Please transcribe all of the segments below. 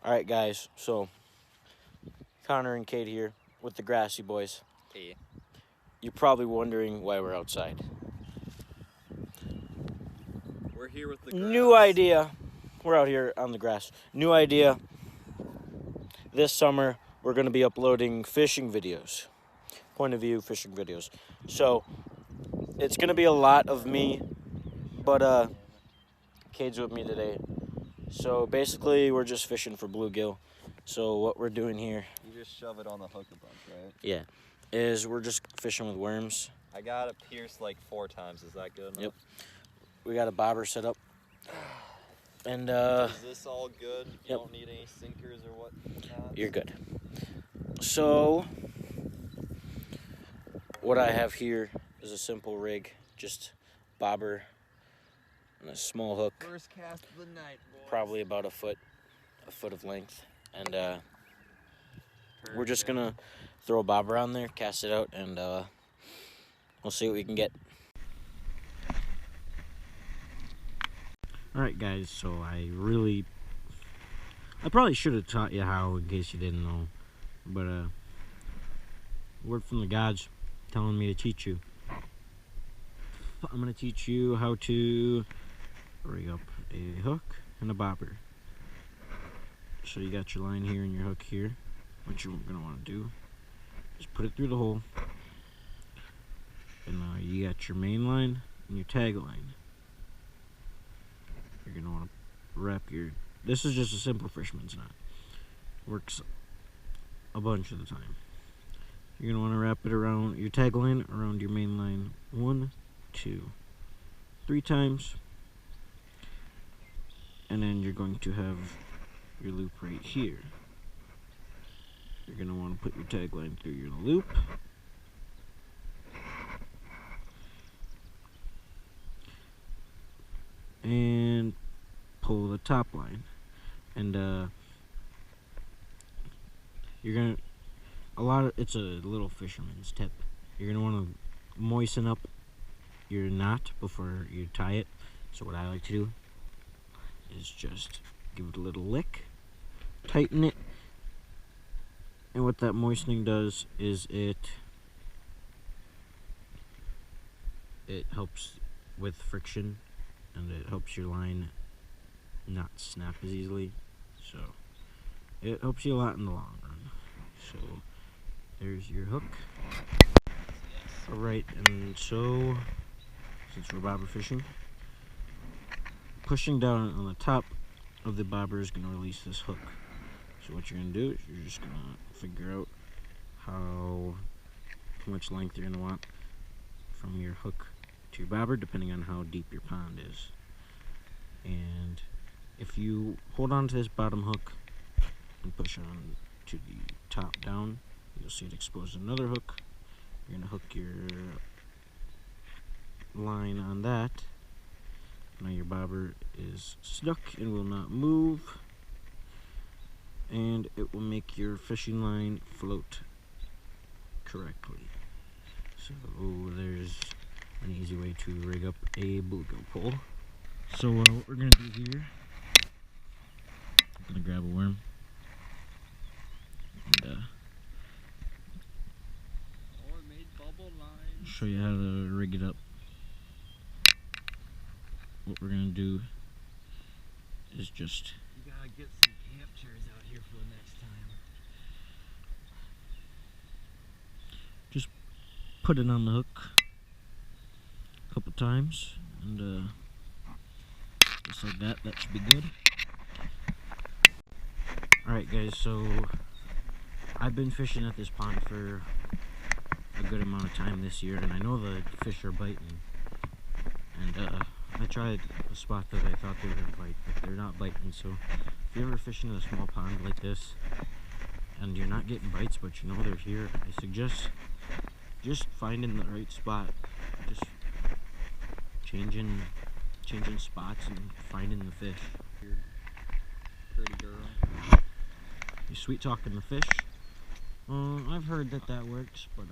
All right, guys. So Connor and Kate here with the Grassy Boys. Hey. You're probably wondering why we're outside. We're here with the grass. New idea. We're out here on the grass. New idea. This summer, we're going to be uploading fishing videos. Point of view fishing videos. So, it's going to be a lot of me, but Kate's with me today. So, basically, we're just fishing for bluegill. So, what we're doing here... You just shove it on the hook a bunch, right? Yeah. Is we're just fishing with worms. I got it pierced like 4 times. Is that good enough? Yep. We got a bobber set up. And, Is this all good? You Yep. don't need any sinkers or what? You're good. So, what I have here is a simple rig. Just bobber and a small hook. First cast of the night, boys. Probably about a foot of length. And, we're just gonna throw a bobber on there, cast it out, and, we'll see what we can get. Alright guys, so I probably should have taught you how in case you didn't know, but word from the gods telling me to teach you. I'm going to teach you how to rig up a hook and a bobber. So you got your line here and your hook here. What you're going to want to do is put it through the hole, and you got your main line and your tag line. You're going to want to wrap your... This is just a simple fisherman's knot. Works a bunch of the time. You're going to want to wrap it around your tag line, around your main line 1, 2, 3 times. And then you're going to have your loop right here. You're going to want to put your tag line through your loop. And pull the top line, and you're gonna it's a little fisherman's tip. You're gonna want to moisten up your knot before you tie it. So what I like to do is just give it a little lick, tighten it, and what that moistening does is it helps with friction, and it helps your line not snap as easily, so it helps you a lot in the long run. So there's your hook. Alright, and so since we're bobber fishing, pushing down on the top of the bobber is going to release this hook. So what you're going to do is you're just going to figure out how much length you're going to want from your hook to your bobber, depending on how deep your pond is. And if you hold on to this bottom hook and push on to the top down, you'll see it expose another hook. You're going to hook your line on that. Now your bobber is stuck and will not move, and it will make your fishing line float correctly. So there's an easy way to rig up a bluegill pole. So what we're going to do here, I'm going to grab a worm and show you how to rig it up. What we're going to do is just... You gotta get some camp chairs out here for the next time. Just put it on the hook a couple times, and just like that. That should be good. Alright guys, so I've been fishing at this pond for a good amount of time this year, and I know the fish are biting, and I tried a spot that I thought they were going to bite, but they're not biting. So if you're ever fishing in a small pond like this and you're not getting bites but you know they're here, I suggest just finding the right spot, just changing spots and finding the fish. Pretty girl. You sweet talking the fish. I've heard that works, but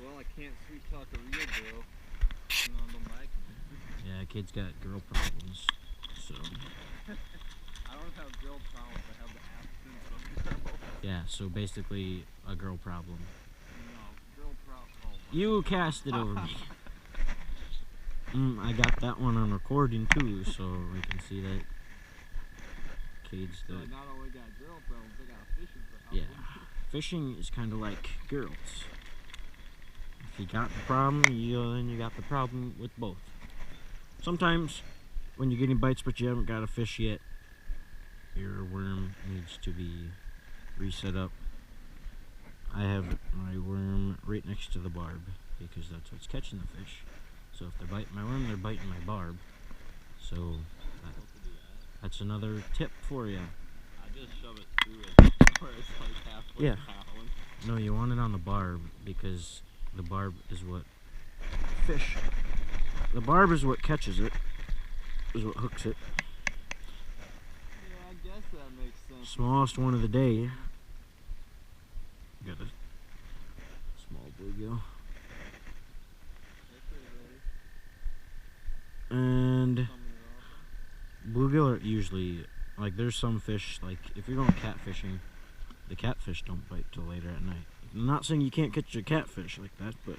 Well, I can't sweet talk a real girl. On the mic. Yeah, kid's got girl problems, so. I don't have girl problems, I have the Yeah, so basically a girl problem. No, girl problem. Oh my You cast it over me. I got that one on recording too, so we can see that Cade's So the... I not only got girl problems, I got a fishing problem. Yeah, fishing is kind of like girls. If you got the problem, then you got the problem with both. Sometimes, when you're getting bites but you haven't got a fish yet, your worm needs to be reset up. I have my worm right next to the barb because that's what's catching the fish. So if they're biting my worm, they're biting my barb. So that's another tip for you. I just shove it through it, where it's like halfway Yeah. down. No, you want it on the barb because the barb is what fish. The barb is what catches it, is what hooks it. Yeah, I guess that makes sense. Smallest one of the day. Got a small bluegill. They're pretty big. And Coming off. bluegill are usually, like, there's some fish, like, if you're going catfishing, the catfish don't bite till later at night. I'm not saying you can't catch a catfish like that, but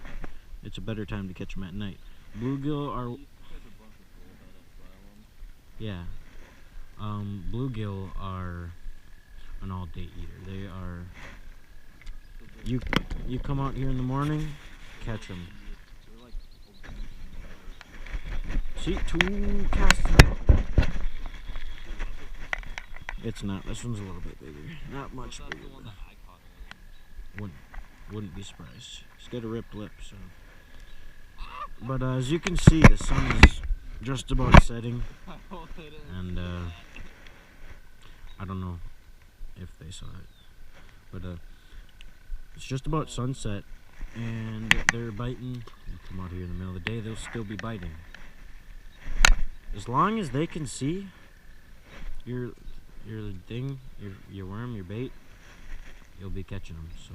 it's a better time to catch them at night. Bluegill are, You catch a bunch of bullhead up by them. yeah, bluegill are an all-day eater. They are, you come out here in the morning, catch them. They're like See, 2 casts out. It's not. This one's a little bit bigger. Not much that's bigger. the one that I caught earlier. Wouldn't be surprised. It's got a ripped lip, so. But as you can see, the sun is just about setting, I hope they didn't and see that. I don't know if they saw it, but it's just about sunset, and they're biting. You come out here in the middle of the day, they'll still be biting. As long as they can see your thing, your worm, your bait, you'll be catching them. So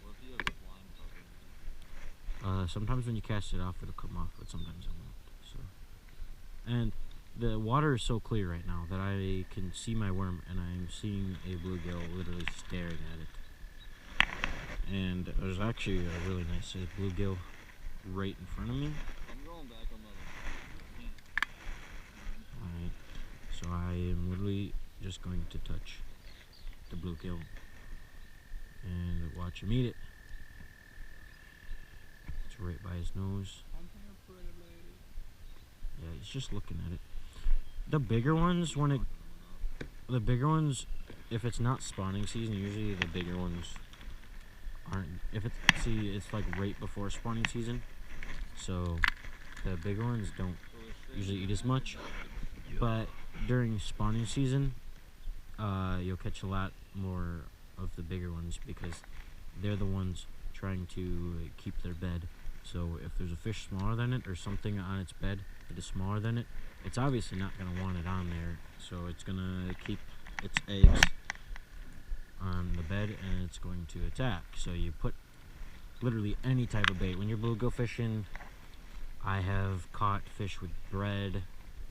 What if you have a blind cover? sometimes when you cast it off, it'll come off, but sometimes it won't. So, and the water is so clear right now that I can see my worm, and I'm seeing a bluegill literally staring at it. And there's actually a really nice sized bluegill right in front of me. I'm going back on the. Alright, so I am literally just going to touch the bluegill and watch him eat it. It's right by his nose. Yeah, he's just looking at it. The bigger ones, if it's not spawning season, usually the bigger ones aren't. It's like right before spawning season, so the bigger ones don't usually eat as much. But during spawning season, you'll catch a lot more of the bigger ones because they're the ones trying to keep their bed. So if there's a fish smaller than it or something on its bed that is smaller than it, it's obviously not going to want it on there. So it's going to keep its eggs on the bed and it's going to attack. So you put literally any type of bait. When you're bluegill fishing, I have caught fish with bread,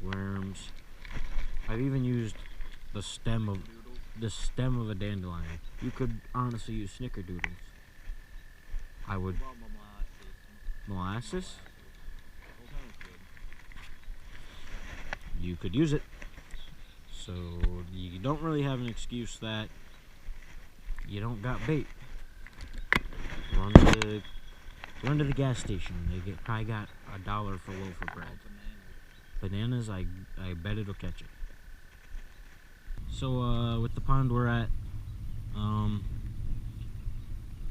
worms. I've even used the stem of a dandelion. You could honestly use snickerdoodles. I would. What about molasses? Molasses? What kind of good? You could use it. So you don't really have an excuse that you don't got bait. Run to the gas station. They probably got $1 for a loaf of bread. Bananas, I bet it'll catch it. So with the pond we're at, a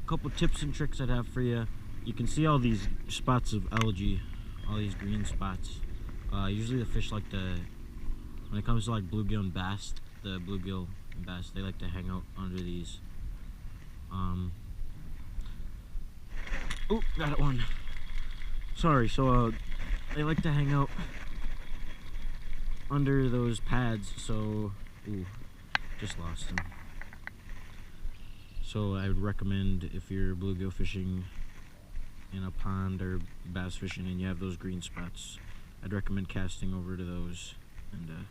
couple tips and tricks I'd have for you. You can see all these spots of algae, all these green spots. Usually the fish like to, when it comes to like bluegill and bass, the bluegill and bass, they like to hang out under these. Oh, got it one. Sorry, so they like to hang out under those pads, so, ooh, just lost them. So I would recommend if you're bluegill fishing in a pond or bass fishing and you have those green spots, I'd recommend casting over to those and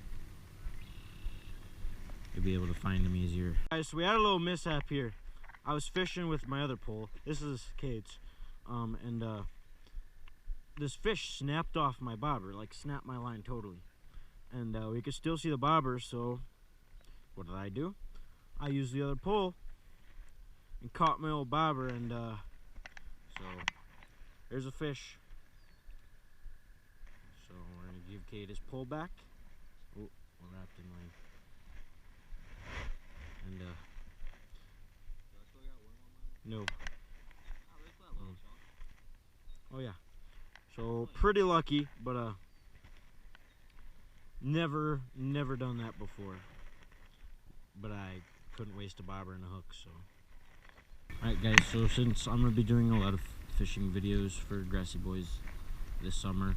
you'll be able to find them easier. Guys, so we had a little mishap here. I was fishing with my other pole. This is Kate's. This fish snapped off my bobber, like snapped my line totally. And we could still see the bobber, so what did I do? I used the other pole and caught my old bobber, and so there's a fish. So we're gonna give Kate his pole back. Oh, we're wrapped in line. And no. Oh yeah. So pretty lucky, but never done that before. But I couldn't waste a bobber and a hook, so. Alright guys, so since I'm gonna be doing a lot of fishing videos for Grassy Boys this summer,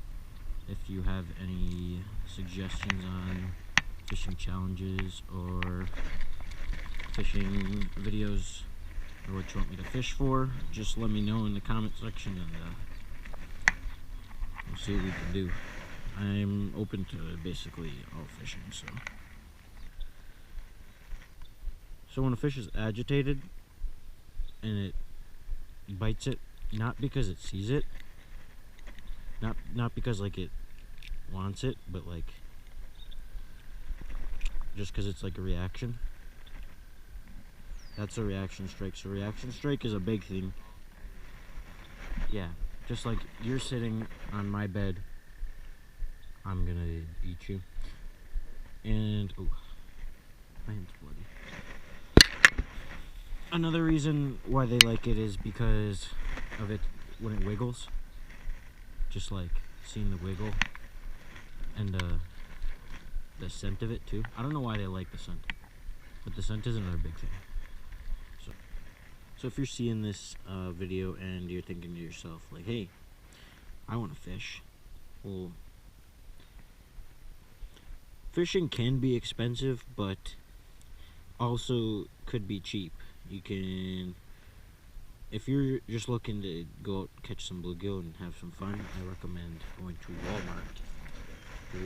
if you have any suggestions on fishing challenges or fishing videos or what you want me to fish for, just let me know in the comment section, and we'll see what we can do. I'm open to basically all fishing, so when a fish is agitated and it bites it, not because it sees it, not because like it wants it, but like just because it's like a reaction, that's a reaction strike. So reaction strike is a big thing. Yeah, just like you're sitting on my bed, I'm gonna eat you. And oh, my hand's bloody. Another reason why they like it is because of it when it wiggles. Just like seeing the wiggle and the scent of it too. I don't know why they like the scent, but the scent is another big thing. So if you're seeing this video and you're thinking to yourself like, hey, I want to fish. Well, fishing can be expensive, but also could be cheap. You can, if you're just looking to go out, catch some bluegill and have some fun, I recommend going to Walmart.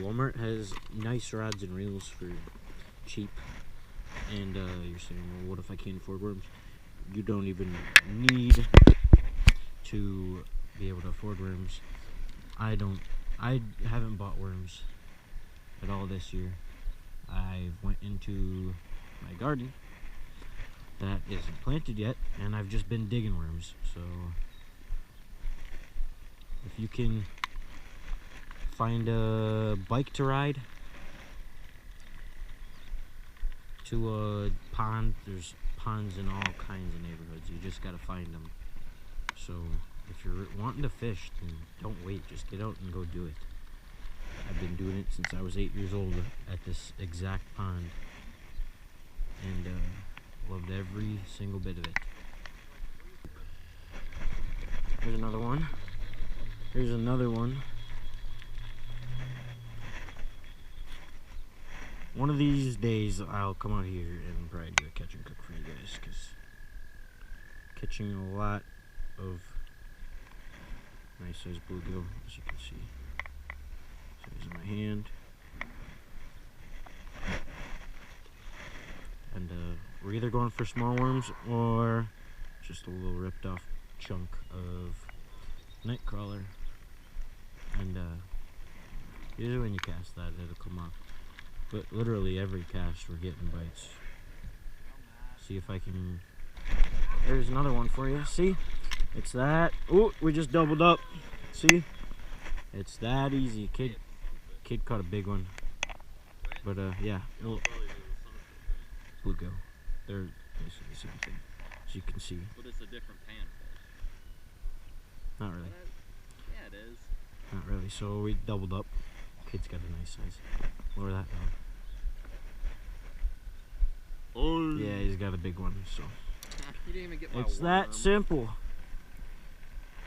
Walmart has nice rods and reels for cheap. And you're saying, well, what if I can't afford worms? You don't even need to be able to afford worms. I haven't bought worms at all this year. I went into my garden that isn't planted yet, and I've just been digging worms. So if you can find a bike to ride to a pond, there's ponds in all kinds of neighborhoods. You just gotta find them. So if you're wanting to fish, then don't wait, just get out and go do it. I've been doing it since I was 8 years old at this exact pond, and loved every single bit of it. Here's another one. Here's another one. One of these days I'll come out here and probably do a catch and cook for you guys, because catching a lot of nice sized bluegill, as you can see. So here's in my hand. And we're either going for small worms or just a little ripped off chunk of nightcrawler. And usually when you cast that, it'll come off. But literally every cast we're getting bites. See if I can. There's another one for you. See? It's that. Oh, we just doubled up. See? It's that easy. Kid caught a big one. But yeah. Well, bluegill. They're basically the same thing, as you can see. But it's a different pan fish. Not really. Yeah, it is. Not really. So we doubled up. Kid's got a nice size. Lower that down. Oh. Yeah, he's got a big one. So You didn't even get my it's worm. that simple.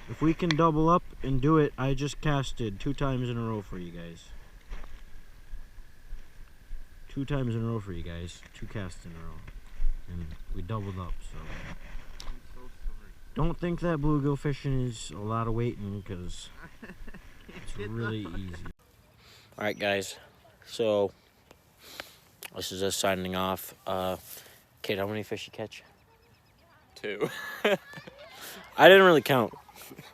If we can double up and do it, I just casted 2 times in a row for you guys. 2 times in a row for you guys. 2 casts in a row. And we doubled up, so. I'm so sorry. Don't think that bluegill fishing is a lot of waiting, because it's really easy. Alright guys, so This is us signing off. Kate, how many fish you catch? 2. I didn't really count.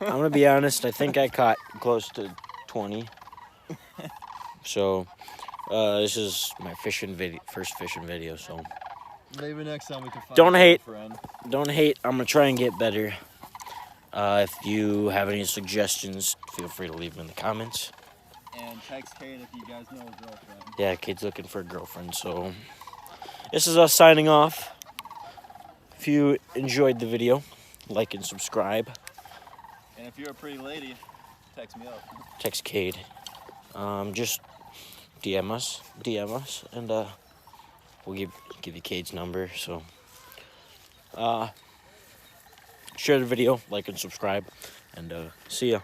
I'm gonna be honest. I think I caught close to 20. So, this is my first fishing video. So, Maybe next time we can find Don't a hate. friend. don't hate. I'm gonna try and get better. If you have any suggestions, feel free to leave them in the comments. And text Kate if you guys know a girlfriend. Yeah, Kate's looking for a girlfriend. So, this is us signing off. If you enjoyed the video, like and subscribe. And if you're a pretty lady, text me up. Text Kate. Just DM us, and we'll give you Kate's number. So, share the video, like and subscribe, and see ya.